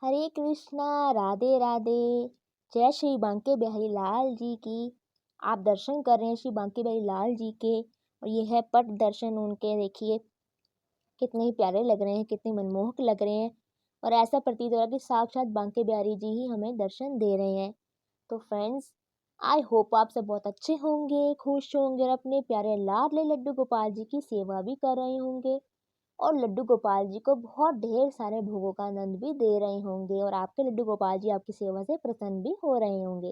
हरे कृष्णा, राधे राधे। जय श्री बांके बिहारी लाल जी की। आप दर्शन कर रहे हैं श्री बांके बिहारी लाल जी के, और ये है पट दर्शन उनके। देखिए कितने ही प्यारे लग रहे हैं, कितने मनमोहक लग रहे हैं, और ऐसा प्रतीत हो रहा है कि साक्षात बांके बिहारी जी ही हमें दर्शन दे रहे हैं। तो फ्रेंड्स, आई होप आप सब बहुत अच्छे होंगे, खुश होंगे, और अपने प्यारे लाडले लड्डू गोपाल जी की सेवा भी कर रहे होंगे, और लड्डू गोपाल जी को बहुत ढेर सारे भोगों का आनंद भी दे रहे होंगे, और आपके लड्डू गोपाल जी आपकी सेवा से प्रसन्न भी हो रहे होंगे।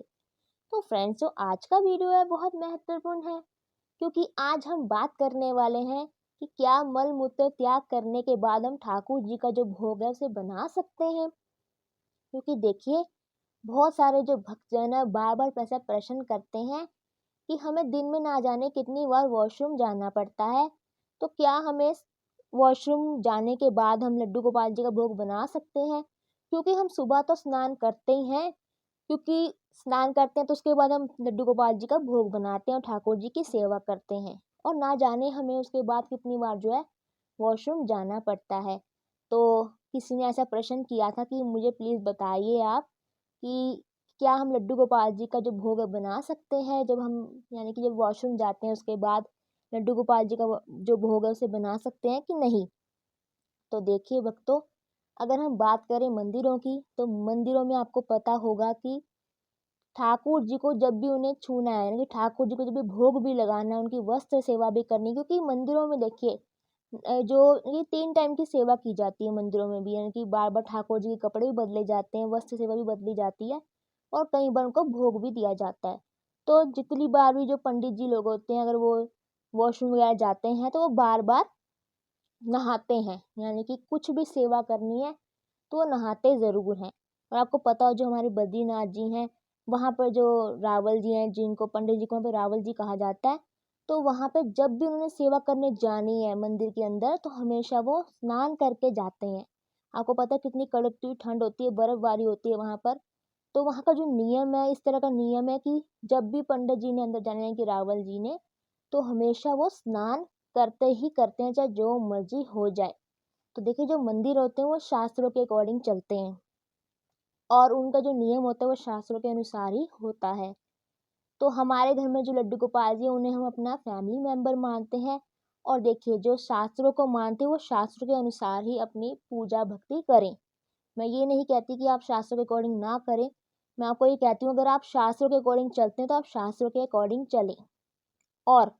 तो फ्रेंड्स, जो आज का वीडियो है बहुत महत्वपूर्ण है, क्योंकि आज हम बात करने वाले हैं कि क्या मल मूत्र त्याग करने के बाद हम ठाकुर जी का जो भोग है उसे बना सकते हैं। क्योंकि देखिए, बहुत सारे जो भक्तजन है बार बार ऐसा प्रश्न करते हैं कि हमें दिन में ना जाने कितनी बार वॉशरूम जाना पड़ता है, तो क्या हमें वॉशरूम जाने के बाद हम लड्डू गोपाल जी का भोग बना सकते हैं। क्योंकि हम सुबह तो स्नान करते ही हैं, क्योंकि स्नान करते हैं तो उसके बाद हम लड्डू गोपाल जी का भोग बनाते हैं और ठाकुर जी की सेवा करते हैं, और ना जाने हमें उसके बाद कितनी बार जो है वॉशरूम जाना पड़ता है। तो किसी ने ऐसा प्रश्न किया था कि मुझे प्लीज़ बताइए आप कि क्या हम लड्डू गोपाल जी का जो भोग है बना सकते हैं, जब हम यानी कि जब वॉशरूम जाते हैं उसके बाद लड्डू गोपाल जी का जो भोग है उसे बना सकते हैं कि नहीं। तो देखिए भक्तों, अगर हम बात करें मंदिरों की, तो मंदिरों में आपको पता होगा कि ठाकुर जी को जब भी उन्हें छूना है, यानी कि ठाकुर जी को जब भी भोग भी लगाना है, उनकी वस्त्र सेवा भी करनी है, क्योंकि मंदिरों में देखिए जो ये 3 टाइम की सेवा की जाती है मंदिरों में भी, यानी कि बार-बार ठाकुर जी के कपड़े भी बदले जाते हैं, वस्त्र सेवा भी बदली जाती है, और कई बार उनको भोग भी दिया जाता है। तो जितनी बार भी जो पंडित जी लोग होते हैं, अगर वो वॉशरूम वगैरह जाते हैं, तो वो बार-बार नहाते हैं, यानी कि कुछ भी सेवा करनी है तो वो नहाते ज़रूर हैं। और आपको पता हो जो हमारे बद्रीनाथ जी हैं, वहाँ पर जो रावल जी हैं, जिनको पंडित जी को वहाँ पे रावल जी कहा जाता है, तो वहाँ पे जब भी उन्होंने सेवा करने जानी है मंदिर के अंदर, तो हमेशा वो स्नान करके जाते हैं। आपको पता है कितनी कड़कती हुई ठंड होती है, बर्फबारी होती है वहाँ पर। तो वहाँ का जो नियम है, इस तरह का नियम है कि जब भी पंडित जी ने अंदर जाना है, कि रावल जी ने, तो हमेशा वो स्नान करते ही करते हैं, चाहे जो मर्जी हो जाए। तो देखिए, जो मंदिर होते हैं वो शास्त्रों के अकॉर्डिंग चलते हैं, और उनका जो नियम होता है वो शास्त्रों के अनुसार ही होता है। तो हमारे घर में जो लड्डू गोपाल जी हैं, उन्हें हम अपना फैमिली मेंबर मानते हैं, और देखिए जो शास्त्रों को मानते हैं वो शास्त्र के अनुसार ही अपनी पूजा भक्ति करें। मैं ये नहीं कहती कि आप शास्त्रों के अकॉर्डिंग ना करें, मैं आपको ये कहती हूँ अगर आप शास्त्रों के अकॉर्डिंग चलते हैं तो आप शास्त्रों के अकॉर्डिंग चलें। और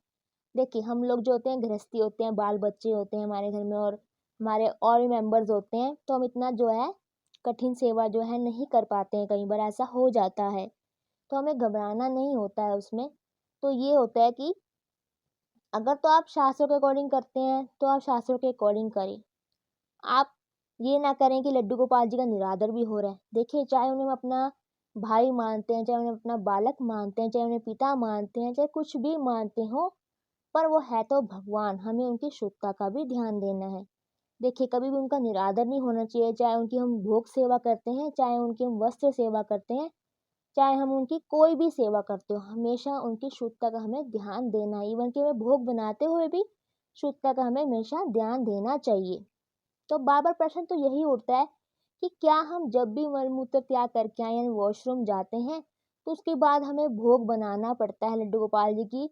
देखिए, हम लोग जो होते हैं गृहस्थी होते हैं, बाल बच्चे होते हैं हमारे घर में, और हमारे और भी मेंबर्स होते हैं, तो हम इतना जो है कठिन सेवा जो है नहीं कर पाते हैं, कई बार ऐसा हो जाता है। तो हमें घबराना नहीं होता है उसमें। तो ये होता है कि अगर तो आप शास्त्रों के अकॉर्डिंग करते हैं तो आप शास्त्रों के अकॉर्डिंग करें। आप ये ना करें कि लड्डू गोपाल जी का निरादर भी हो रहा है। देखिए, चाहे उन्हें हम अपना भाई मानते हैं, चाहे उन्हें अपना बालक मानते हैं, चाहे उन्हें पिता मानते हैं, चाहे कुछ भी मानते हो, पर वो है तो भगवान, हमें उनकी शुद्धता का भी ध्यान देना है। देखिए, कभी भी उनका निरादर नहीं होना चाहिए, चाहे उनकी हम भोग सेवा करते हैं, चाहे उनकी हम वस्त्र सेवा करते हैं, चाहे हम उनकी कोई भी सेवा करते हो, हमेशा उनकी शुद्धता का हमें ध्यान देना है। इवन कि हमें भोग बनाते हुए भी शुद्धता का हमें हमेशा ध्यान देना चाहिए। तो बार-बार प्रश्न तो यही उठता है कि क्या हम जब भी मल-मूत्र त्याग करके आएँ यानी वॉशरूम जाते हैं, तो उसके बाद हमें भोग बनाना पड़ता है लड्डू गोपाल जी की?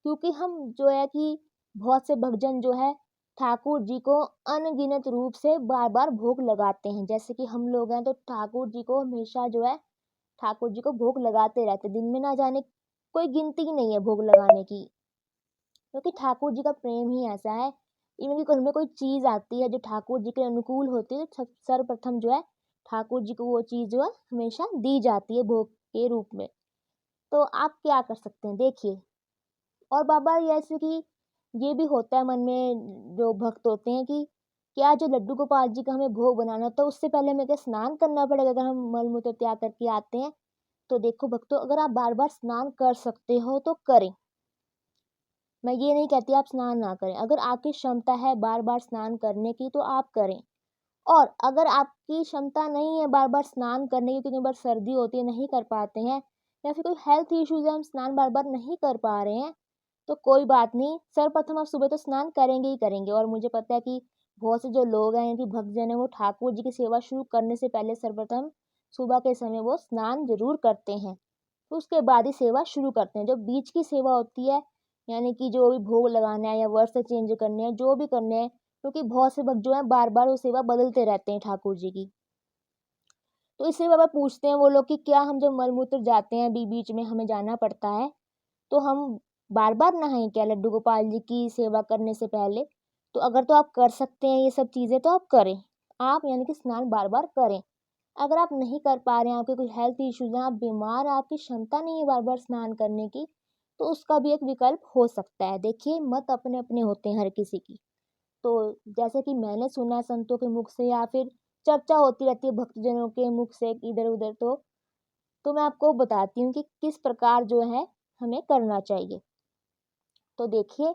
क्योंकि हम जो है कि बहुत से भक्तजन जो है ठाकुर जी को अनगिनत रूप से बार-बार भोग लगाते हैं। जैसे कि हम लोग हैं तो ठाकुर जी को हमेशा जो है ठाकुर जी को भोग लगाते रहते हैं। दिन में ना जाने कोई गिनती ही नहीं है भोग लगाने की। क्योंकि ठाकुर जी का प्रेम ही ऐसा है। इवन कि घर में कोई चीज़ आती है जो ठाकुर जी के अनुकूल होती है, तो सर्वप्रथम जो है ठाकुर जी को वो चीज़ जो है हमेशा दी जाती है भोग के रूप में। तो आप क्या कर सकते हैं देखिए। और बाबा ये ऐसे कि ये भी होता है मन में जो भक्त होते हैं कि क्या जो लड्डू गोपाल जी का हमें भोग बनाना, तो उससे पहले हमें क्या स्नान करना पड़ेगा अगर हम मल मूत्र त्याग करके आते हैं। तो देखो भक्तों, अगर आप बार बार स्नान कर सकते हो तो करें। मैं ये नहीं कहती आप स्नान ना करें, अगर आपकी क्षमता है बार-बार स्नान करने की तो आप करें। और अगर आपकी क्षमता नहीं है बार-बार स्नान करने की, क्योंकि कई बार सर्दी होती है नहीं कर पाते हैं, या फिर कोई हेल्थ इश्यूज़ है हम स्नान बार-बार नहीं कर पा रहे हैं, तो कोई बात नहीं, सर्वप्रथम आप सुबह तो स्नान करेंगे ही करेंगे। और मुझे पता है कि बहुत से जो लोग हैं यानी कि भक्तजन हैं वो ठाकुर जी की सेवा शुरू करने से पहले सर्वप्रथम सुबह के समय वो स्नान जरूर करते हैं, तो उसके बाद ही सेवा शुरू करते हैं। जो बीच की सेवा होती है यानी कि जो भी भोग लगाना है या वर्ष चेंज करने हैं जो भी करने हैं, क्योंकि बहुत से भक्त जो है बार बार वो सेवा बदलते रहते हैं ठाकुर जी की। तो इससे बाबा पूछते हैं वो लोग कि क्या हम जब मलमूत्र जाते हैं बीच में हमें जाना पड़ता है तो हम बार बार नहाएं क्या लड्डू गोपाल जी की सेवा करने से पहले? तो अगर तो आप कर सकते हैं ये सब चीज़ें तो आप करें। आप यानी कि स्नान बार बार करें। अगर आप नहीं कर पा रहे हैं, आपके कोई हेल्थ इश्यूज हैं, आप बीमार हैं, आपकी क्षमता नहीं है बार बार स्नान करने की, तो उसका भी एक विकल्प हो सकता है। देखिए मत अपने अपने होते हैं हर किसी की। तो जैसे कि मैंने सुना है संतों के मुख से या फिर चर्चा होती रहती है भक्तजनों के मुख से इधर उधर, तो मैं आपको बताती हूँ कि किस प्रकार जो है हमें करना चाहिए। तो देखिए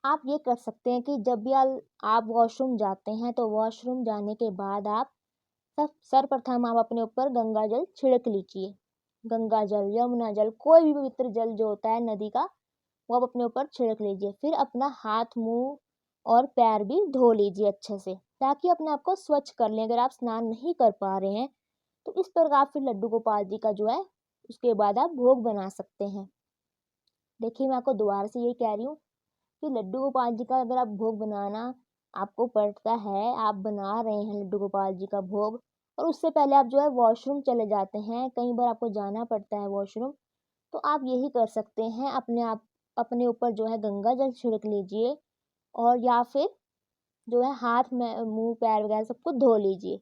आप ये कर सकते हैं कि जब भी आप वॉशरूम जाते हैं तो वॉशरूम जाने के बाद आप सब सर्वप्रथम आप अपने ऊपर गंगा जल छिड़क लीजिए। गंगा जल, यमुना जल, कोई भी पवित्र जल जो होता है नदी का, वो आप अपने ऊपर छिड़क लीजिए। फिर अपना हाथ, मुंह और पैर भी धो लीजिए अच्छे से, ताकि अपने आप को स्वच्छ कर लें। अगर आप स्नान नहीं कर पा रहे हैं तो इस प्रकार फिर लड्डू गोपाल जी का जो है उसके बाद आप भोग बना सकते हैं। देखिए मैं आपको दोबारा से यही कह रही हूँ कि लड्डू गोपाल जी का अगर आप भोग बनाना आपको पड़ता है, आप बना रहे हैं लड्डू गोपाल जी का भोग और उससे पहले आप जो है वॉशरूम चले जाते हैं, कई बार आपको जाना पड़ता है वॉशरूम, तो आप यही कर सकते हैं अपने ऊपर जो है गंगा जल छिड़क लीजिए और या फिर जो है हाथ में मुंह पैर वगैरह सब कुछ धो लीजिए।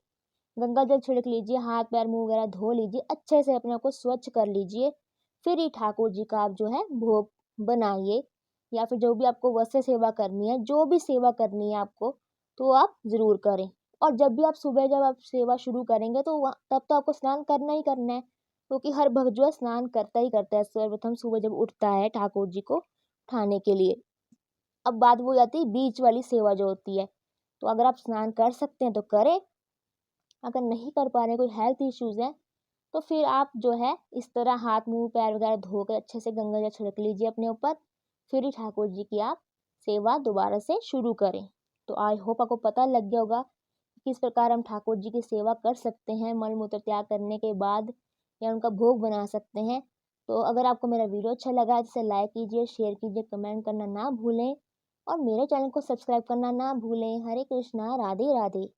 गंगा जल छिड़क लीजिए, हाथ पैर मुंह वगैरह धो लीजिए, अच्छे से अपने आप को स्वच्छ कर लीजिए। फिर ही ठाकुर जी का आप जो है भोग बनाइए या फिर जो भी आपको वैसे सेवा करनी है, जो भी सेवा करनी है आपको, तो आप ज़रूर करें। और जब भी आप सुबह जब आप सेवा शुरू करेंगे तो तब तो आपको स्नान करना ही करना है, क्योंकि हर भक्त जो है स्नान करता ही करता है सर्वप्रथम सुबह जब उठता है ठाकुर जी को उठाने के लिए। अब बात वो जाती है बीच वाली सेवा जो होती है, तो अगर आप स्नान कर सकते हैं तो करें, अगर नहीं कर पा रहे हैं, कोई हेल्थ इश्यूज़ है, तो फिर आप जो है इस तरह हाथ मुँह पैर वगैरह धो के अच्छे से गंगा जल छिड़क लीजिए अपने ऊपर, फिर ही ठाकुर जी की आप सेवा दोबारा से शुरू करें। तो आई होप आपको पता लग गया होगा कि किस प्रकार हम ठाकुर जी की सेवा कर सकते हैं मल-मूत्र त्याग करने के बाद या उनका भोग बना सकते हैं। तो अगर आपको मेरा वीडियो अच्छा लगा है तो इसे लाइक कीजिए, शेयर कीजिए, कमेंट करना ना भूलें और मेरे चैनल को सब्सक्राइब करना ना भूलें। हरे कृष्णा, राधे राधे।